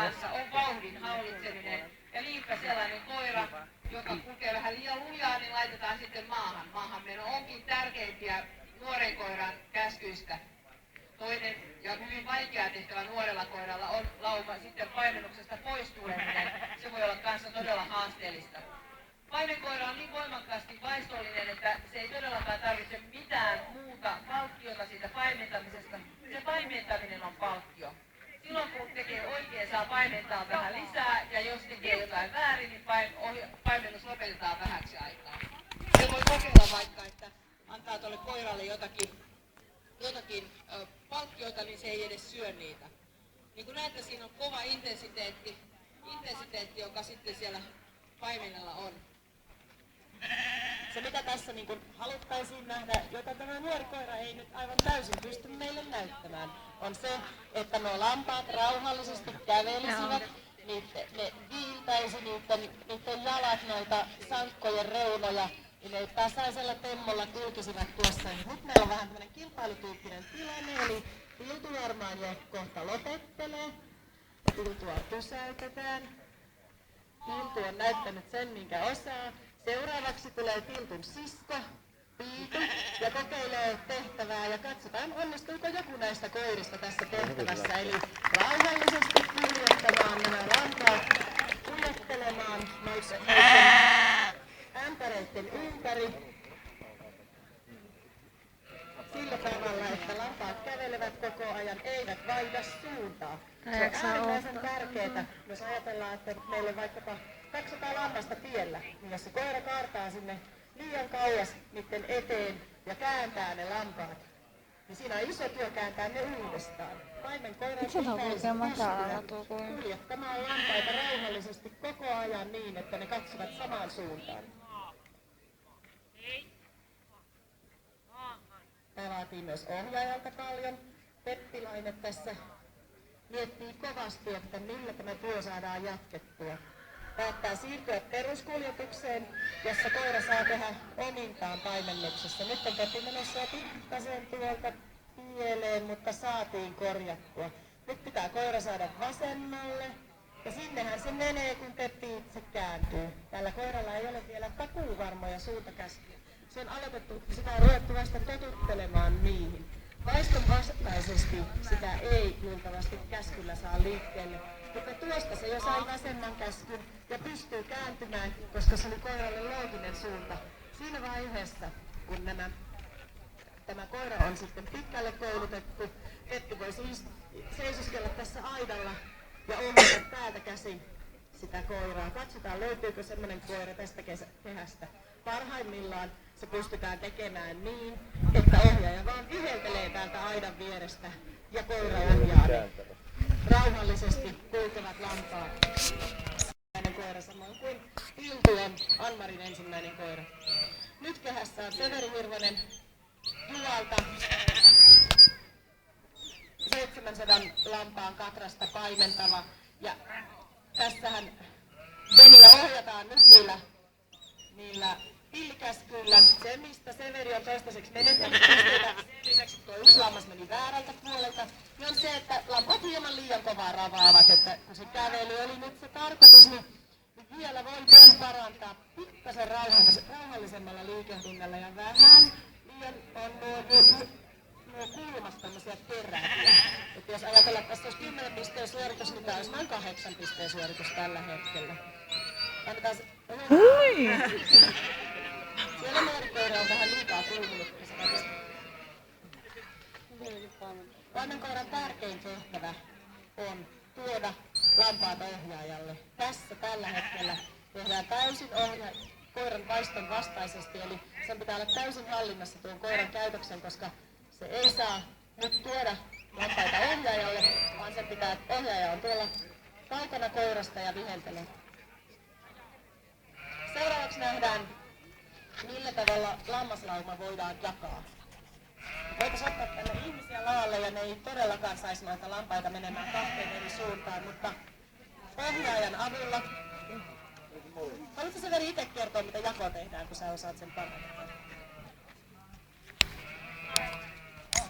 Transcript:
kanssa on vauhdin hallitseminen. Ja niinpä sellainen koira, joka kulkee vähän liian lujaa, niin laitetaan sitten maahan. Maahanmeno onkin tärkeimpiä nuoren koiran käskyistä. Toinen ja hyvin vaikea tehtävä nuorella koiralla on lauma sitten paimennuksesta pois tuleminen. Se voi olla kanssa todella haasteellista. Paimenkoira on niin voimakkaasti vaistollinen, että se ei todellakaan tarvitse mitään muuta palkkiota siitä paimentamisesta. Se paimentaminen on palkkio. Silloin kun tekee oikein, saa paimentaa vähän lisää, ja jos tekee jotain väärin, niin paimennus lopetetaan vähäksi aikaa. Se voi kokeilla vaikka, että antaa tuolle koiralle jotakin palkkioita, niin se ei edes syö niitä. Niin kuin näette, siinä on kova intensiteetti, joka sitten siellä paimennalla on. Se mitä tässä niin haluttaisiin nähdä, jota tämä nuori koira ei nyt aivan täysin pysty meille näyttämään, on se, että nuo lampaat rauhallisesti kävelisivät, ne viiltäisi niiden jalat noita sankkojen reunoja, ja ne tasaisella temmolla kulkisivat tuossa. Nyt meillä on vähän tämmöinen kilpailutyyppinen tilanne, eli Tiltu varmaan jo kohta lopettelee, ja Tiltua pysäytetään. Tiltu on näyttänyt sen, minkä osaa. Seuraavaksi tulee Tiltun sisko, Piitu, ja kokeilee tehtävää ja katsotaan, onnistuuko joku näistä koirista tässä tehtävässä. Eli rauhallisesti kuljettamaan nämä lampaat, kuljettelemaan noiden ämpäreiden ympäri sillä tavalla, että lampaat kävelevät koko ajan, eivät vaihda suuntaa. Se on äärimmäisen tärkeää, jos ajatellaan, että meillä on vaikkapa 200 lampasta tiellä, niin jos se koira kaartaa sinne liian kauas niiden eteen ja kääntää ne lampaat, niin siinä on iso työ kääntää ne uudestaan. Paimenkoiran pitäisi kuljettamaan lampaita rauhallisesti koko ajan niin, että ne katsovat samaan suuntaan. Tämä vaatii myös ohjaajalta paljon. Peppilainen tässä miettii kovasti, että millä tämä työ saadaan jatkettua. Päättää siirtyä peruskuljetukseen, jossa koira saa tehdä omintaan paimennuksessa. Nyt on Peppi menossa pikkasen tuolta pieleen, mutta saatiin korjattua. Nyt pitää koira saada vasemmalle. Ja sinnehän se menee, kun Peppi itse kääntyy. Tällä koiralla ei ole vielä takuuvarmoja suuntakäskyjä. Se on aloitettu, sitä on ruvettu vasta totuttelemaan niihin. Vaiston vastaisesti sitä ei luultavasti käskyllä saa liikkeelle. Mutta tuosta se jo sai vasemman käskyn ja pystyy kääntymään, koska se oli koiralle looginen suunta. Siinä vaiheessa, kun tämä koira on sitten pitkälle koulutettu, Peppi voi siis seisoskella tässä aidalla ja ohjata täältä käsin sitä koiraa. Katsotaan, löytyykö semmoinen koira tästä kehästä. Parhaimmillaan se pystytään tekemään niin, että ohjaaja vaan viheltelee täältä aidan vierestä ja koira ohjaa ne. Rauhallisesti kulkevat lampaat. Ensimmäinen koira samoin kuin Tiltu on Anmarin ensimmäinen koira. Nyt kehässä on Severi Hirvonen Juvalta 700 lampaan katrasta paimentava. Ja tässähän Benia ohjataan nyt niillä pillikäskyillä. Se, mistä Severi on toistaiseksi menettänyt pisteitä, sen lisäksi tuo yksi lammas meni väärältä puolelta, niin on se, että lampaat hieman liian kovaa ravaavat, että kun se kävely oli nyt se tarkoitus, niin vielä voi Ben parantaa pikkasen rauhallisemmalla liikehdinnällä ja vähän liian on nuo kulmassa tämmöisiä teräviä. Että jos ajatellaan, että tässä olisi 10 pisteen suoritus, niin tämä olisi noin 8 pisteen suoritus tällä hetkellä. Annetaan se... Siellä nuorikoira on vähän liikaa kulunut. Paimenkoiran tärkein tehtävä on tuoda lampaat ohjaajalle. Tässä tällä hetkellä tehdään täysin koiran vaiston vastaisesti, eli sen pitää olla täysin hallinnassa tuon koiran käytöksen, koska se ei saa nyt tuoda lampaita ohjaajalle, vaan sen pitää, että ohjaaja on tuolla kaukana koirasta ja viheltelee. Seuraavaksi nähdään, millä tavalla lammaslauma voidaan jakaa. Voitaisiin ottaa tänne ihmisiä laalle ja ne ei todellakaan saisi noita lampaita menemään kahteen eri suuntaan, mutta ohjaajan avulla... Haluatko Severi itse kertoa, mitä jako tehdään, kun sä osaat sen parhaiten?